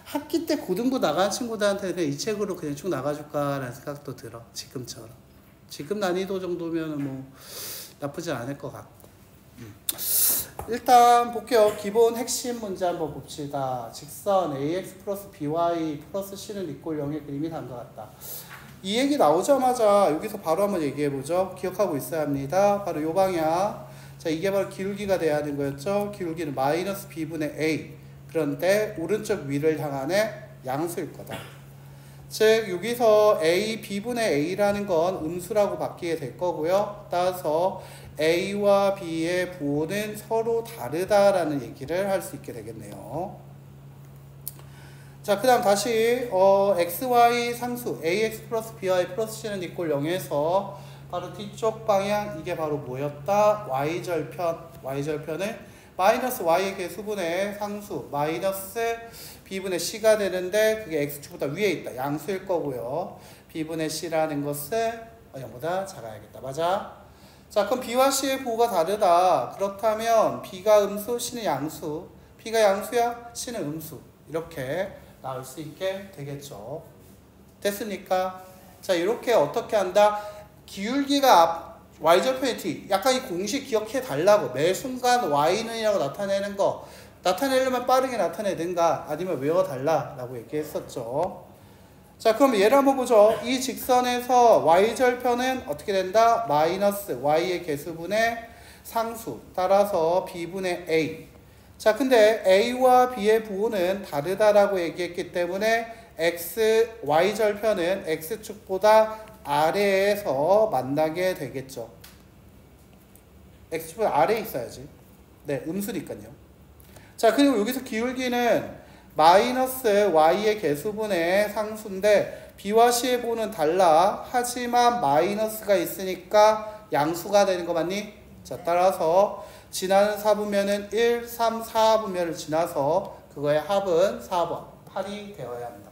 학기 때 고등부 나가는 친구들한테 그냥 이 책으로 그냥 쭉 나가줄까라는 생각도 들어. 지금처럼. 지금 난이도 정도면 뭐 나쁘지 않을 것 같고. 일단 볼게요. 기본 핵심 문제 한번 봅시다. 직선 ax 플러스 by 플러스 c는 이꼴 0의 그림이 다음과 같다. 이 얘기 나오자마자 여기서 바로 한번 얘기해보죠. 기억하고 있어야 합니다. 바로 요 방향. 자, 이게 바로 기울기가 돼야 하는 거였죠. 기울기는 마이너스 b분의 a. 그런데 오른쪽 위를 향하는 양수일 거다. 즉 여기서 a, b분의 a라는 건 음수라고 바뀌게 될 거고요. 따라서 a와 b의 부호는 서로 다르다라는 얘기를 할 수 있게 되겠네요. 자, 그 다음 다시 xy 상수 ax 플러스 by 플러스 c는 이꼴 0에서 바로 뒤쪽 방향 이게 바로 뭐였다? y절편을 마이너스 y의 개수분의 상수 마이너스 b분의 c가 되는데 그게 x축보다 위에 있다. 양수일 거고요. b분의 c라는 것은 0보다 작아야겠다. 맞아? 자, 그럼 b와 c의 부호가 다르다. 그렇다면 b가 음수, c는 양수. b가 양수야, c는 음수. 이렇게 나올 수 있게 되겠죠. 됐습니까? 자, 이렇게 어떻게 한다? 기울기가 y절편의 t. 약간 이 공식 기억해 달라고. 매 순간 y는이라고 나타내는 거. 나타내려면 빠르게 나타내든가 아니면 외워달라라고 얘기했었죠. 자, 그럼 얘를 한번 보죠. 이 직선에서 y절편은 어떻게 된다? 마이너스 y의 개수분의 상수. 따라서 b분의 a. 자, 근데 a와 b의 부호는 다르다라고 얘기했기 때문에 y절편은 x축보다 아래에서 만나게 되겠죠. x축보다 아래에 있어야지. 네, 음수니까요. 자, 그리고 여기서 기울기는 마이너스 y의 개수분의 상수인데 b와 c의 부호는 달라. 하지만 마이너스가 있으니까 양수가 되는 거 맞니? 자, 따라서 지나는 4분면은 1, 3, 4분면을 지나서 그거의 합은 4번, 8이 되어야 한다.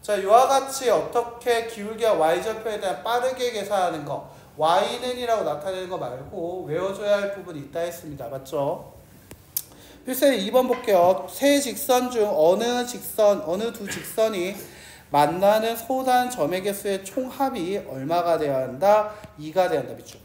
자, 이와 같이 어떻게 기울기와 y절편에 대한 빠르게 계산하는 거 y는이라고 나타내는 거 말고 외워줘야 할 부분이 있다 했습니다. 맞죠? 필수 2번 볼게요. 세 직선 중 어느 두 직선이 만나는 소단 점의 개수의 총합이 얼마가 되어야 한다? 2가 되어야 한다. 밑줄.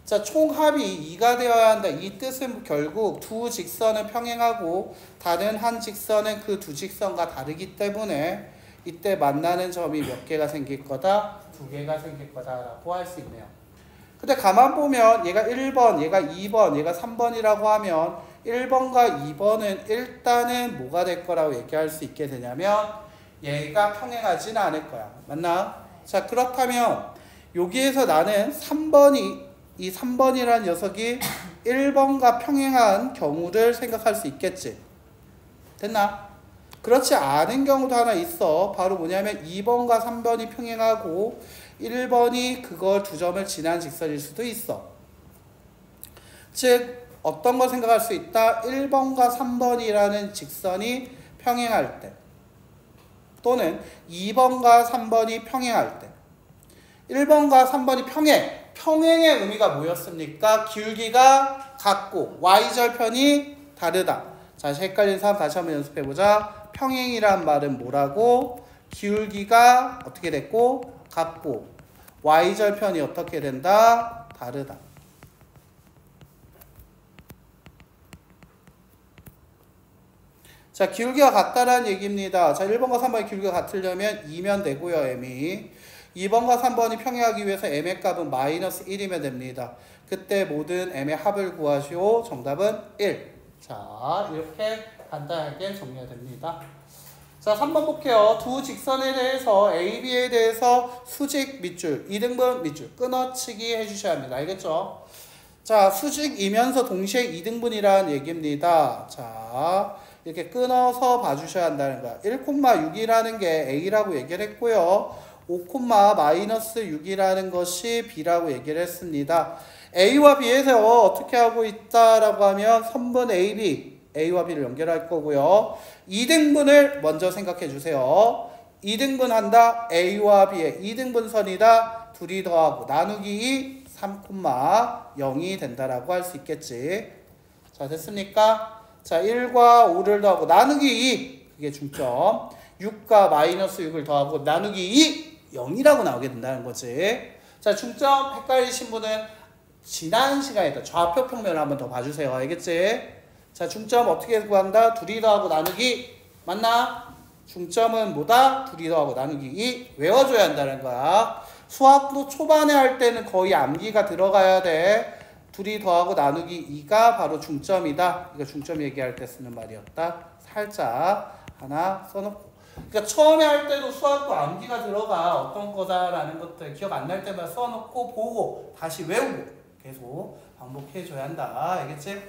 자, 총합이 2가 되어야 한다. 이 뜻은 결국 두 직선을 평행하고 다른 한 직선은 그 두 직선과 다르기 때문에 이때 만나는 점이 몇 개가 생길 거다? 2개가 생길 거다라고 할 수 있네요. 근데 가만 보면 얘가 1번, 얘가 2번, 얘가 3번이라고 하면 1번과 2번은 일단은 뭐가 될 거라고 얘기할 수 있게 되냐면 얘가 평행하지는 않을 거야. 맞나? 자, 그렇다면 여기에서 나는 3번이 이 3번이라는 녀석이 1번과 평행한 경우를 생각할 수 있겠지. 됐나? 그렇지 않은 경우도 하나 있어. 바로 뭐냐면 2번과 3번이 평행하고 1번이 그걸 두 점을 지난 직선일 수도 있어. 즉 어떤 걸 생각할 수 있다? 1번과 3번이라는 직선이 평행할 때 또는 2번과 3번이 평행할 때 1번과 3번이 평행의 의미가 뭐였습니까? 기울기가 같고 y절편이 다르다. 자, 헷갈린 사람 다시 한번 연습해보자. 평행이란 말은 뭐라고? 기울기가 어떻게 됐고? 같고 y절편이 어떻게 된다? 다르다. 자, 기울기가 같다라는 얘기입니다. 자, 1번과 3번의 기울기가 같으려면 2면 되고요. m이 2번과 3번이 평행하기 위해서 m의 값은 마이너스 1이면 됩니다. 그때 모든 m의 합을 구하시오. 정답은 1. 자, 이렇게 간단하게 정리가 됩니다. 자, 3번 볼게요. 두 직선에 대해서 A, B에 대해서 수직 밑줄, 2등분 밑줄 끊어치기 해주셔야 합니다. 알겠죠? 자, 수직이면서 동시에 2등분이라는 얘기입니다. 자, 이렇게 끊어서 봐주셔야 한다는 거야. 1,6이라는 게 A라고 얘기를 했고요. 5,-6이라는 것이 B라고 얘기를 했습니다. A와 B에서 어떻게 하고 있다라고 하면 선분 AB, A와 B를 연결할 거고요. 2등분을 먼저 생각해 주세요. 2등분 한다. A와 B의 2등분선이다. 둘이 더하고 나누기 2, 3,0이 된다라고 할 수 있겠지. 자, 됐습니까? 자, 1과 5를 더하고 나누기 2. 그게 중점. 6과 마이너스 6을 더하고 나누기 2 0이라고 나오게 된다는 거지. 자, 중점 헷갈리신 분은 지난 시간에 좌표 평면을 한번 더 봐주세요. 알겠지? 자, 중점 어떻게 구한다? 둘이 더하고 나누기 맞나? 중점은 뭐다? 둘이 더하고 나누기 2 외워줘야 한다는 거야. 수학도 초반에 할 때는 거의 암기가 들어가야 돼. 둘이 더하고 나누기 2가 바로 중점이다. 이거 중점 얘기할 때 쓰는 말이었다. 살짝 하나 써놓고. 그러니까 처음에 할 때도 수학도 암기가 들어가. 어떤 거다라는 것들 기억 안 날 때만 써놓고 보고 다시 외우고 계속 반복해줘야 한다. 알겠지?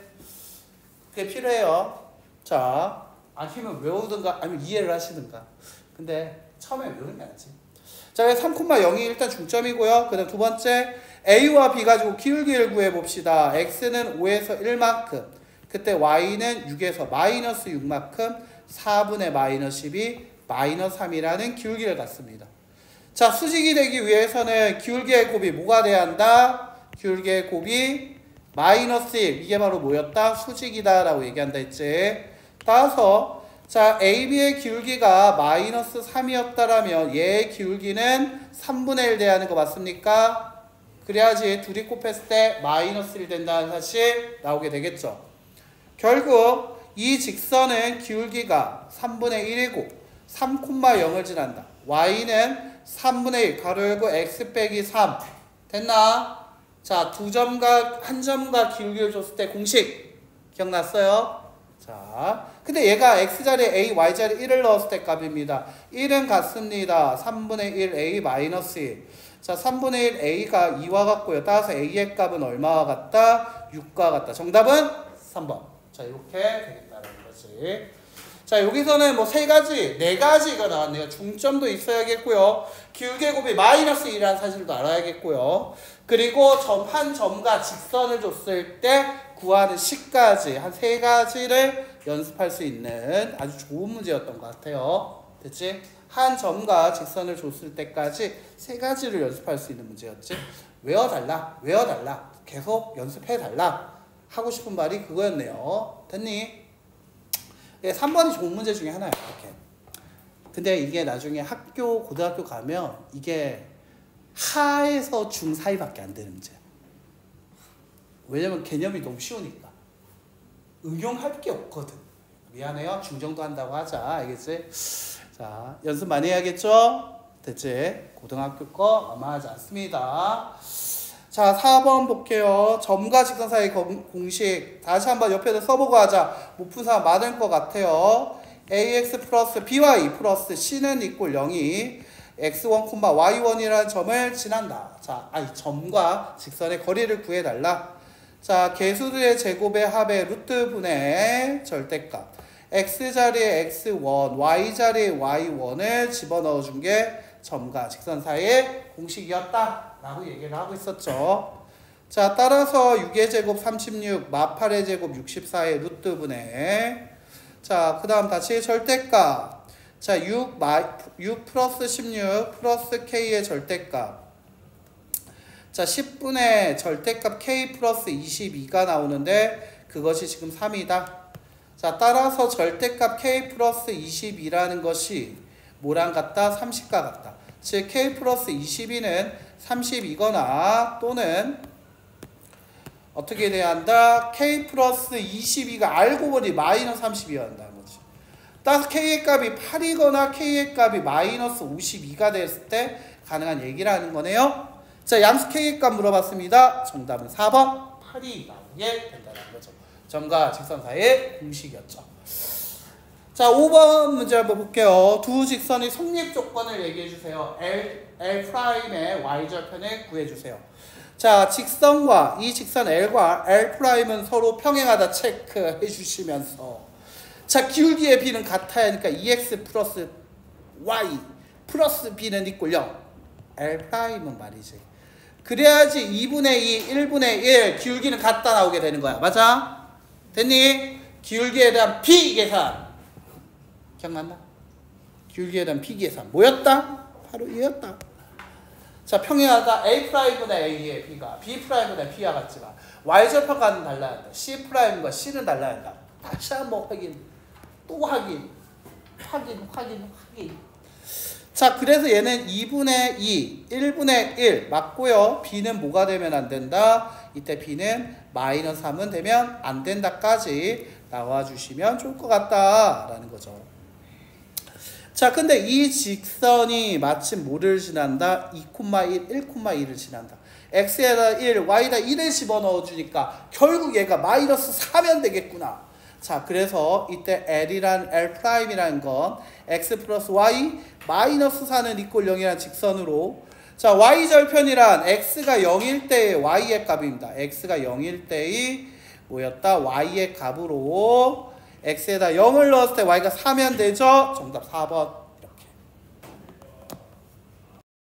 그게 필요해요. 자, 아니면 외우든가 아니면 이해를 하시든가. 근데 처음에 외우는 게 낫지. 자, 3,0이 일단 중점이고요. 그 다음 두 번째 A와 B 가지고 기울기를 구해봅시다. X는 5에서 1만큼, 그때 Y는 6에서 마이너스 6만큼 4분의 마이너스 12 마이너스 3이라는 기울기를 갖습니다. 자, 수직이 되기 위해서는 기울기의 곱이 뭐가 돼야 한다? 기울기의 곱이 마이너스 1, 이게 바로 뭐였다? 수직이다 라고 얘기한다 했지. 따라서 자, AB의 기울기가 마이너스 3이었다라면 얘의 기울기는 3분의 1 돼야 하는 거 맞습니까? 그래야지 둘이 곱했을 때 마이너스 1 된다는 사실 나오게 되겠죠. 결국 이 직선은 기울기가 3분의 1이고 3,0을 지난다. Y는 3분의 1 가로 열고 X 빼기 3 됐나? 자, 두 점과 한 점과 기울기를 줬을 때 공식 기억났어요? 자, 근데 얘가 X자리에 A, Y자리에 1을 넣었을 때 값입니다. 1은 같습니다. 3분의 1 A 마이너스 1. 자, 3분의 1 A가 2와 같고요. 따라서 A의 값은 얼마와 같다? 6과 같다. 정답은 3번. 자, 이렇게 되겠다는 거지. 자, 여기서는 뭐 세 가지, 네 가지가 나왔네요. 중점도 있어야겠고요. 기울기의 곱이 마이너스 1이라는 사실도 알아야겠고요. 그리고 한 점과 직선을 줬을 때 구하는 식까지 한 세 가지를 연습할 수 있는 아주 좋은 문제였던 것 같아요. 됐지? 한 점과 직선을 줬을 때까지 세 가지를 연습할 수 있는 문제였지. 외워달라, 외워달라, 계속 연습해달라 하고 싶은 말이 그거였네요. 됐니? 3번이 좋은 문제 중에 하나예요. 이렇게. 근데 이게 나중에 학교, 고등학교 가면 이게 하에서 중 사이밖에 안 되는 문제야. 왜냐면 개념이 너무 쉬우니까. 응용할 게 없거든. 미안해요. 중정도 한다고 하자. 알겠지? 자, 연습 많이 해야겠죠? 됐지? 고등학교 거 아마 하지 않습니다. 자, 4번 볼게요. 점과 직선 사이 공식 다시 한번 옆에서 써보고 하자. 못 푼 사람 많을 것 같아요. ax 플러스 by 플러스 c는 이꼴 0이 x1, y1이라는 점을 지난다. 자, 점과 직선의 거리를 구해달라. 자, 개수들의 제곱의 합의 루트 분의 절대값. x자리에 x1, y자리에 y1을 집어넣어 준 게 점과 직선 사이의 공식이었다 라고 얘기를 하고 있었죠. 자, 따라서 6의 제곱 36, 마 8의 제곱 64의 루트 분의. 자, 그 다음 다시 절대값. 자, 6 플러스 16 플러스 k의 절대값. 자, 10분의 절대값 k 플러스 22가 나오는데 그것이 지금 3이다. 자, 따라서 절대값 k 플러스 22라는 것이 뭐랑 같다? 30과 같다. 즉 k 플러스 22는 30이거나 또는 어떻게 돼야 한다? k 플러스 22가 알고 보니 마이너스 30이어야 한다는 거지. 따라서 k의 값이 8이거나 k의 값이 마이너스 52가 됐을 때 가능한 얘기를 하는 거네요. 자, 양수 k의 값 물어봤습니다. 정답은 4번 8이 나오게 된다는 거죠. 점과 직선 사이의 공식이었죠. 자, 5번 문제 한번 볼게요. 두 직선의 성립 조건을 얘기해 주세요. L'의 y절편을 구해 주세요. 자, 직선과 이 직선 L과 L'은 서로 평행하다 체크해 주시면서 자, 기울기의 b는 같아야 하니까 2x 플러스 y 플러스 b는 이꼴 0. L'은 말이지. 그래야지 2분의 2, 1분의 1 기울기는 같다 나오게 되는 거야. 맞아? 됐니? 기울기에 대한 b 계산. 기억났나? 기울기에 대한 b 계산. 뭐였다? 바로 얘였다. 자, 평행하다 A'분의 A의 b가 B'분의 B와 같지만 Y절편과는 달라야 한다. C'과 C는 달라야 한다. 다시 한번 확인. 또 확인. 확인. 자, 그래서 얘는 2분의 2, 1분의 1 맞고요. b는 뭐가 되면 안 된다? 이때 b는 마이너스 3은 되면 안 된다까지 나와주시면 좋을 것 같다라는 거죠. 자, 근데 이 직선이 마침 뭐를 지난다? 2,1, 1,2를 지난다. x에다 1, y에다 1을 집어넣어 주니까 결국 얘가 마이너스 4면 되겠구나. 자, 그래서 이때 L'이라는 건 x 플러스 y 마이너스 4는 이꼴 0이라는 직선으로, 자, y절편이란 x가 0일 때의 y의 값입니다. x가 0일 때의 뭐였다? y의 값으로 x에다 0을 넣었을 때 y가 4면 되죠? 정답 4번.